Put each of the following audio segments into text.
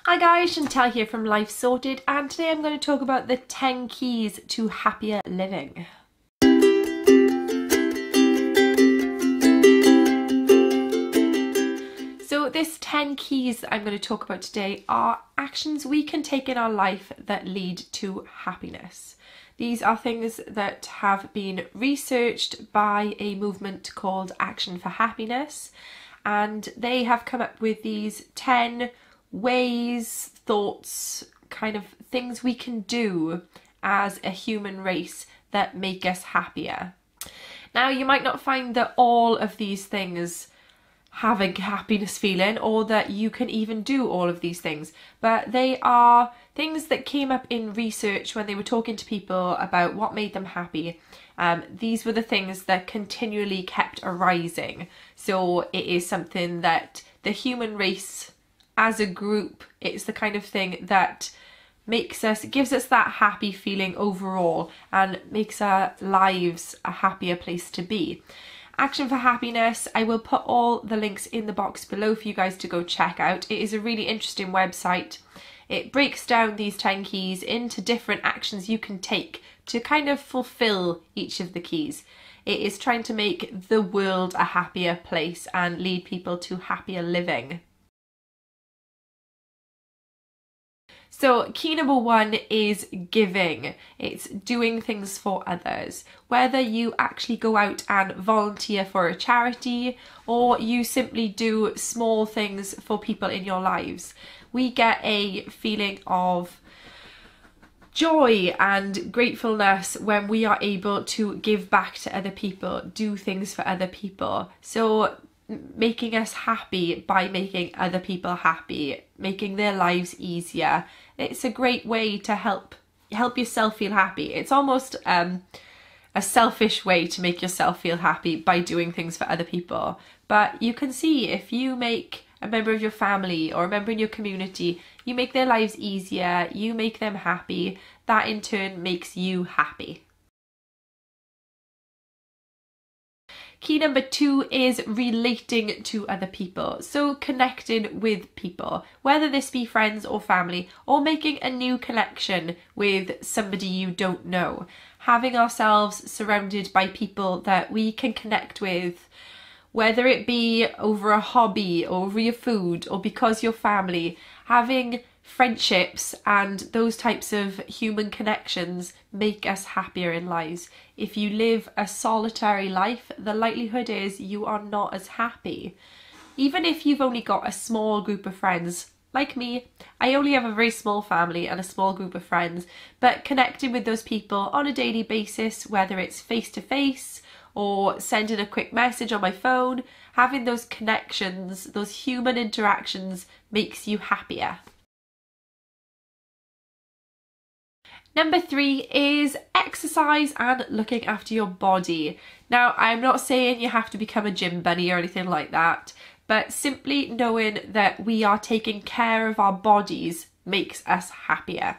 Hi guys, Chantal here from Life Sorted, and today I'm going to talk about the 10 keys to happier living. So this 10 keys that I'm going to talk about today are actions we can take in our life that lead to happiness. These are things that have been researched by a movement called Action for Happiness, and they have come up with these 10 ways, thoughts, kind of things we can do as a human race that make us happier. Now, you might not find that all of these things have a happiness feeling, or that you can even do all of these things, but they are things that came up in research when they were talking to people about what made them happy. These were the things that continually kept arising. So it is something that the human race as a group, it's the kind of thing that gives us that happy feeling overall and makes our lives a happier place to be. Action for Happiness, I will put all the links in the box below for you guys to go check out. It is a really interesting website. It breaks down these 10 keys into different actions you can take to kind of fulfill each of the keys. It is trying to make the world a happier place and lead people to happier living. So key number 1 is giving. It's doing things for others. Whether you actually go out and volunteer for a charity or you simply do small things for people in your lives, we get a feeling of joy and gratefulness when we are able to give back to other people, do things for other people. So making us happy by making other people happy, making their lives easier. It's a great way to help yourself feel happy. It's almost a selfish way to make yourself feel happy by doing things for other people. But you can see, if you make a member of your family or a member in your community, you make their lives easier, you make them happy, that in turn makes you happy. Key number 2 is relating to other people. So connecting with people, whether this be friends or family, or making a new connection with somebody you don't know. Having ourselves surrounded by people that we can connect with, whether it be over a hobby, over your food, or because you're family. Having friendships and those types of human connections make us happier in lives. If you live a solitary life, the likelihood is you are not as happy. Even if you've only got a small group of friends, like me, I only have a very small family and a small group of friends, but connecting with those people on a daily basis, whether it's face to face or sending a quick message on my phone, having those connections, those human interactions makes you happier. Number 3 is exercise and looking after your body. Now, I'm not saying you have to become a gym bunny or anything like that, but simply knowing that we are taking care of our bodies makes us happier.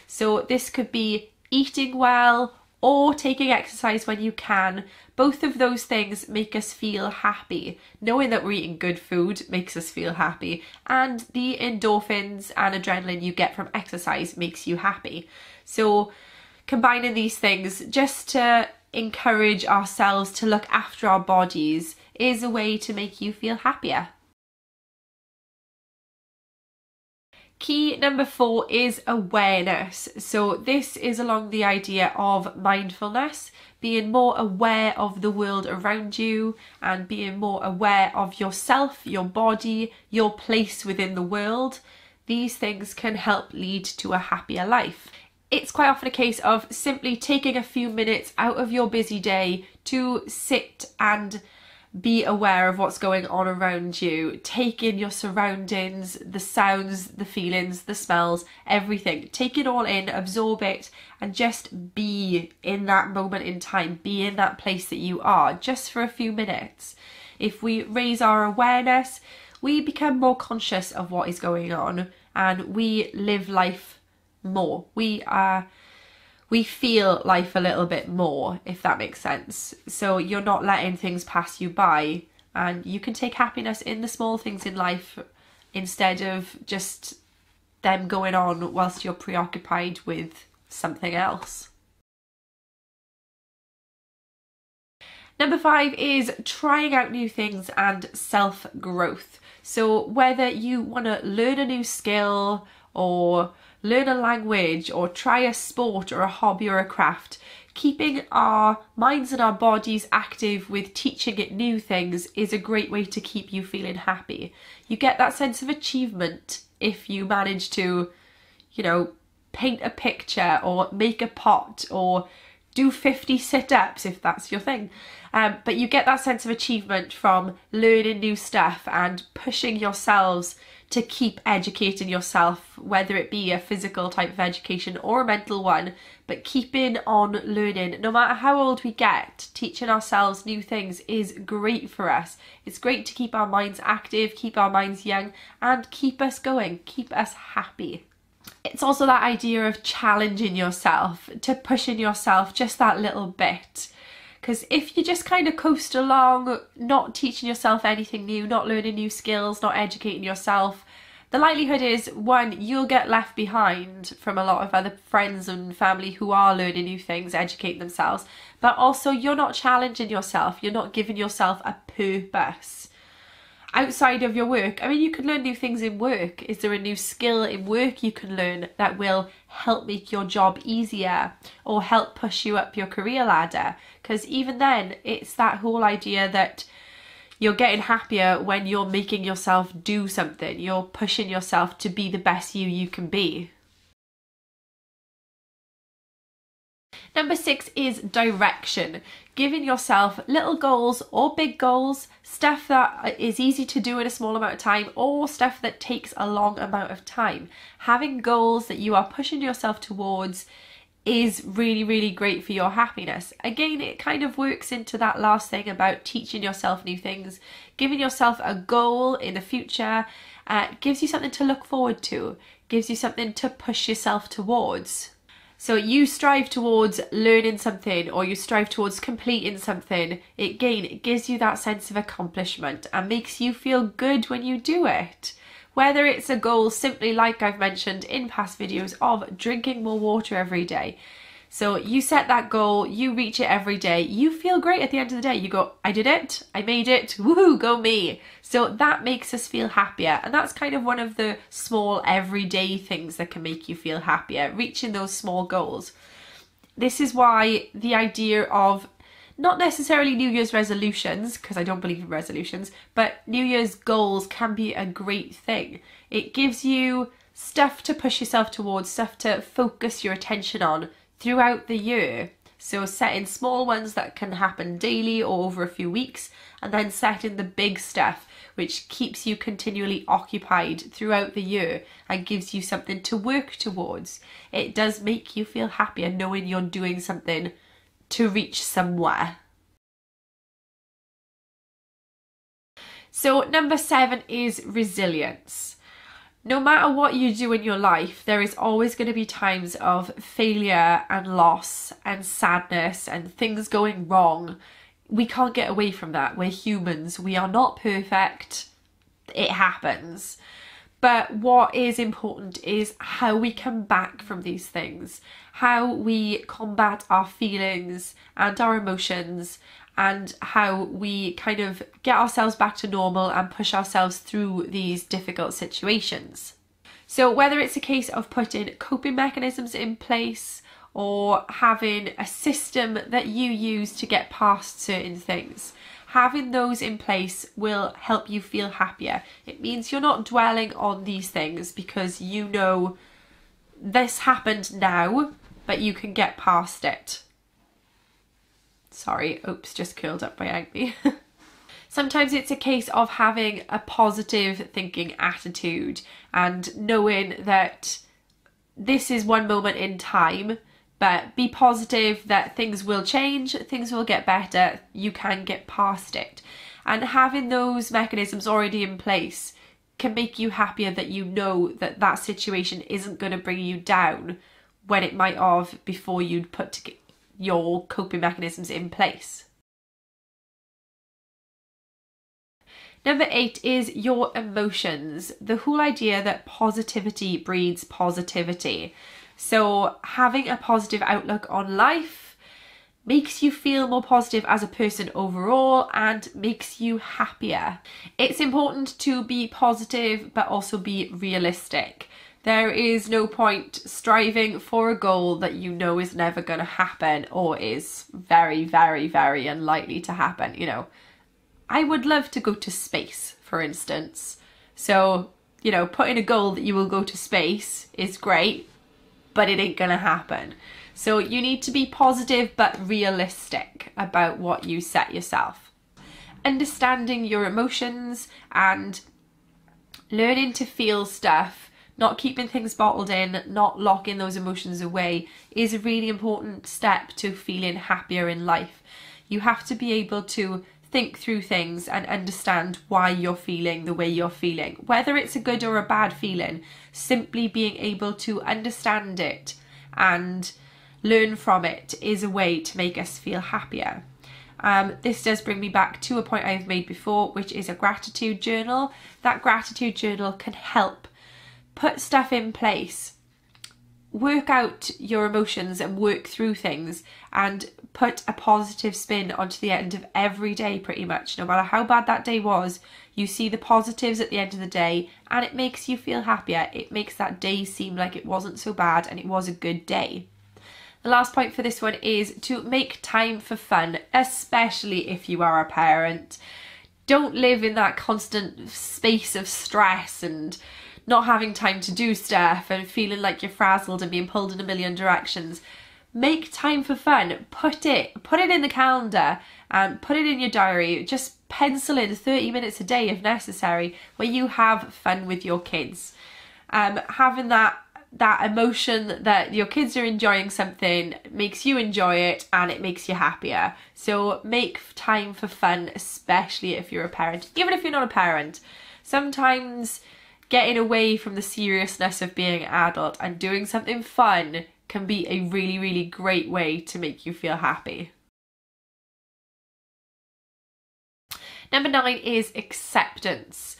So this could be eating well or taking exercise when you can. Both of those things make us feel happy. Knowing that we're eating good food makes us feel happy, and the endorphins and adrenaline you get from exercise makes you happy. So combining these things just to encourage ourselves to look after our bodies is a way to make you feel happier. Key number 4 is awareness. So this is along the idea of mindfulness, being more aware of the world around you and being more aware of yourself, your body, your place within the world. These things can help lead to a happier life. It's quite often a case of simply taking a few minutes out of your busy day to sit and be aware of what's going on around you. Take in your surroundings, the sounds, the feelings, the smells, everything. Take it all in, absorb it, and just be in that moment in time. Be in that place that you are, just for a few minutes. If we raise our awareness, we become more conscious of what is going on, and we live life more. We feel life a little bit more, if that makes sense. So you're not letting things pass you by, and you can take happiness in the small things in life instead of just them going on whilst you're preoccupied with something else. Number 5 is trying out new things and self-growth. So whether you want to learn a new skill or learn a language or try a sport or a hobby or a craft, keeping our minds and our bodies active with teaching it new things is a great way to keep you feeling happy. You get that sense of achievement if you manage to, you know, paint a picture or make a pot or do 50 sit-ups if that's your thing. But you get that sense of achievement from learning new stuff and pushing yourselves to keep educating yourself, whether it be a physical type of education or a mental one, but keeping on learning. No matter how old we get, teaching ourselves new things is great for us. It's great to keep our minds active, keep our minds young, and keep us going, keep us happy. It's also that idea of challenging yourself, to pushing yourself just that little bit. Because if you just kind of coast along, not teaching yourself anything new, not learning new skills, not educating yourself, the likelihood is, one, you'll get left behind from a lot of other friends and family who are learning new things, educating themselves, but also you're not challenging yourself, you're not giving yourself a purpose outside of your work. I mean, you can learn new things in work. Is there a new skill in work you can learn that will help make your job easier or help push you up your career ladder? Because even then, it's that whole idea that you're getting happier when you're making yourself do something. You're pushing yourself to be the best you can be. Number 6 is direction. Giving yourself little goals or big goals, stuff that is easy to do in a small amount of time or stuff that takes a long amount of time. Having goals that you are pushing yourself towards is really, really great for your happiness. Again, it kind of works into that last thing about teaching yourself new things. Giving yourself a goal in the future gives you something to look forward to, gives you something to push yourself towards. So you strive towards learning something or you strive towards completing something, it gives you that sense of accomplishment and makes you feel good when you do it. Whether it's a goal simply, like I've mentioned in past videos, of drinking more water every day. So you set that goal, you reach it every day, you feel great at the end of the day. You go, I did it, I made it, woohoo, go me. So that makes us feel happier. And that's kind of one of the small everyday things that can make you feel happier, reaching those small goals. This is why the idea of not necessarily New Year's resolutions, because I don't believe in resolutions, but New Year's goals can be a great thing. It gives you stuff to push yourself towards, stuff to focus your attention on throughout the year. So setting small ones that can happen daily or over a few weeks, and then setting the big stuff which keeps you continually occupied throughout the year and gives you something to work towards. It does make you feel happier knowing you're doing something to reach somewhere. So number 7 is resilience. No matter what you do in your life, there is always going to be times of failure and loss and sadness and things going wrong. We can't get away from that. We're humans. We are not perfect. It happens. But what is important is how we come back from these things, how we combat our feelings and our emotions, and how we kind of get ourselves back to normal and push ourselves through these difficult situations. So whether it's a case of putting coping mechanisms in place or having a system that you use to get past certain things, having those in place will help you feel happier. It means you're not dwelling on these things because you know this happened now, but you can get past it. Sorry, oops, just curled up behind me. Sometimes it's a case of having a positive thinking attitude and knowing that this is one moment in time, but be positive that things will change, things will get better, you can get past it. And having those mechanisms already in place can make you happier that you know that that situation isn't going to bring you down when it might have before you'd put your coping mechanisms in place. Number 8 is your emotions. The whole idea that positivity breeds positivity. So having a positive outlook on life makes you feel more positive as a person overall and makes you happier. It's important to be positive but also be realistic. There is no point striving for a goal that you know is never going to happen or is very, very, very unlikely to happen. You know, I would love to go to space, for instance. So, you know, putting a goal that you will go to space is great, but it ain't gonna happen. So you need to be positive but realistic about what you set yourself. Understanding your emotions and learning to feel stuff, not keeping things bottled in, not locking those emotions away, is a really important step to feeling happier in life. You have to be able to think through things and understand why you're feeling the way you're feeling. Whether it's a good or a bad feeling, simply being able to understand it and learn from it is a way to make us feel happier. This does bring me back to a point I've made before, which is a gratitude journal. That gratitude journal can help put stuff in place, work out your emotions and work through things and put a positive spin onto the end of every day pretty much. No matter how bad that day was, you see the positives at the end of the day and it makes you feel happier. It makes that day seem like it wasn't so bad and it was a good day. The last point for this one is to make time for fun, especially if you are a parent. Don't live in that constant space of stress and not having time to do stuff and feeling like you're frazzled and being pulled in a million directions. Make time for fun. Put it in the calendar and put it in your diary. Just pencil in 30 minutes a day if necessary where you have fun with your kids. Having that emotion that your kids are enjoying something makes you enjoy it and it makes you happier. So make time for fun, especially if you're a parent. Even if you're not a parent, sometimes getting away from the seriousness of being an adult and doing something fun can be a really, really great way to make you feel happy. Number 9 is acceptance.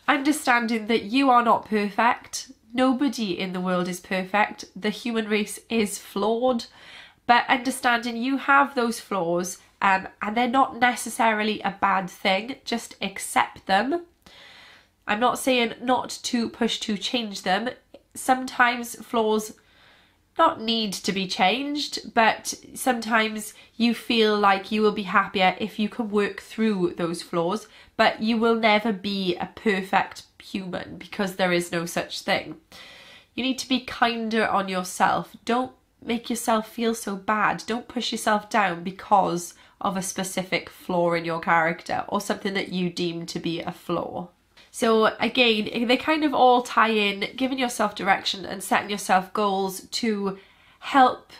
Understanding that you are not perfect. Nobody in the world is perfect. The human race is flawed, but understanding you have those flaws and they're not necessarily a bad thing. Just accept them. I'm not saying not to push to change them. Sometimes flaws not need to be changed, but sometimes you feel like you will be happier if you can work through those flaws, but you will never be a perfect human because there is no such thing. You need to be kinder on yourself. Don't make yourself feel so bad. Don't push yourself down because of a specific flaw in your character or something that you deem to be a flaw. So again, they kind of all tie in, giving yourself direction and setting yourself goals to help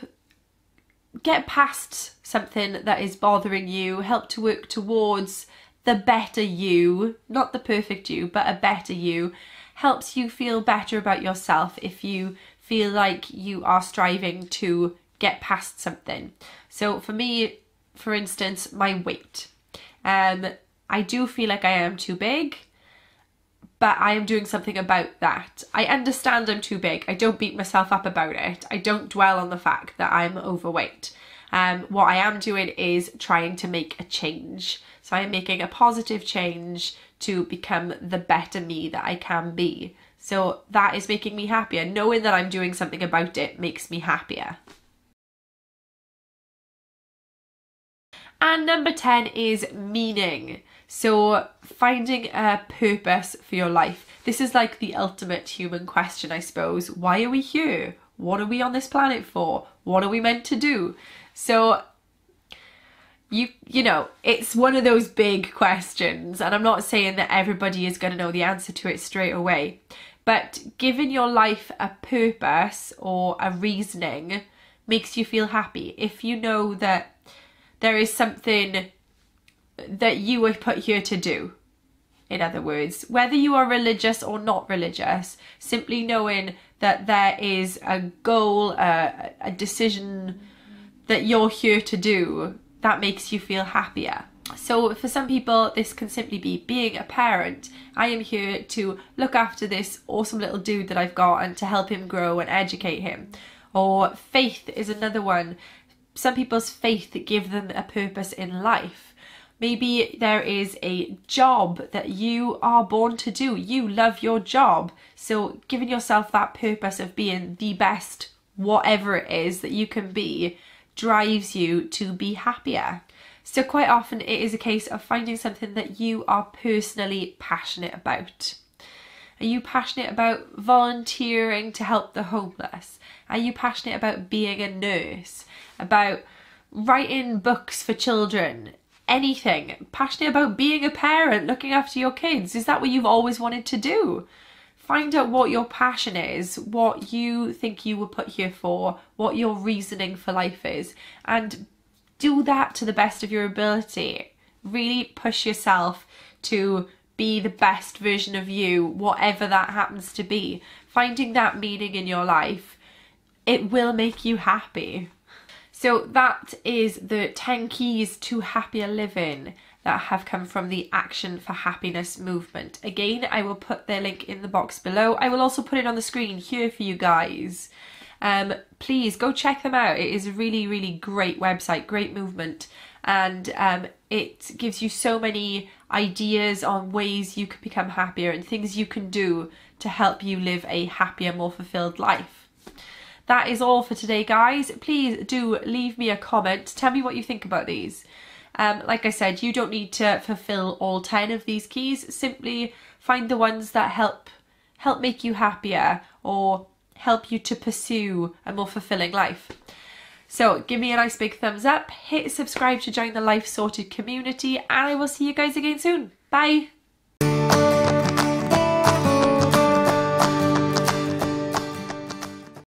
get past something that is bothering you, help to work towards the better you, not the perfect you, but a better you, helps you feel better about yourself if you feel like you are striving to get past something. So for me, for instance, my weight. I do feel like I am too big, but I am doing something about that. I understand I'm too big. I don't beat myself up about it. I don't dwell on the fact that I'm overweight. What I am doing is trying to make a change. So I am making a positive change to become the better me that I can be. So that is making me happier. Knowing that I'm doing something about it makes me happier. And number 10 is meaning. So finding a purpose for your life. This is like the ultimate human question, I suppose. Why are we here? What are we on this planet for? What are we meant to do? So you know, it's one of those big questions, and I'm not saying that everybody is going to know the answer to it straight away, but giving your life a purpose or a reasoning makes you feel happy. If you know that there is something that you were put here to do, in other words, whether you are religious or not religious, simply knowing that there is a goal, a decision that you're here to do, that makes you feel happier. So for some people, this can simply be being a parent. I am here to look after this awesome little dude that I've got and to help him grow and educate him. Or faith is another one. Some people's faith give them a purpose in life. Maybe there is a job that you are born to do. You love your job. So giving yourself that purpose of being the best, whatever it is that you can be, drives you to be happier. So quite often it is a case of finding something that you are personally passionate about. Are you passionate about volunteering to help the homeless? Are you passionate about being a nurse? About writing books for children? Anything? Passionate about being a parent, looking after your kids? Is that what you've always wanted to do? Find out what your passion is, what you think you were put here for, what your reasoning for life is, and do that to the best of your ability. Really push yourself to be the best version of you, whatever that happens to be. Finding that meaning in your life, it will make you happy. So that is the 10 keys to happier living that have come from the Action for Happiness movement. Again, I will put their link in the box below. I will also put it on the screen here for you guys. Please go check them out. It is a really, really great website, great movement, and it gives you so many ideas on ways you can become happier and things you can do to help you live a happier, more fulfilled life. That is all for today, guys. Please do leave me a comment. Tell me what you think about these. Like I said, you don't need to fulfill all 10 of these keys. Simply find the ones that help make you happier or help you to pursue a more fulfilling life. So give me a nice big thumbs up, hit subscribe to join the Life Sorted community, and I will see you guys again soon. Bye!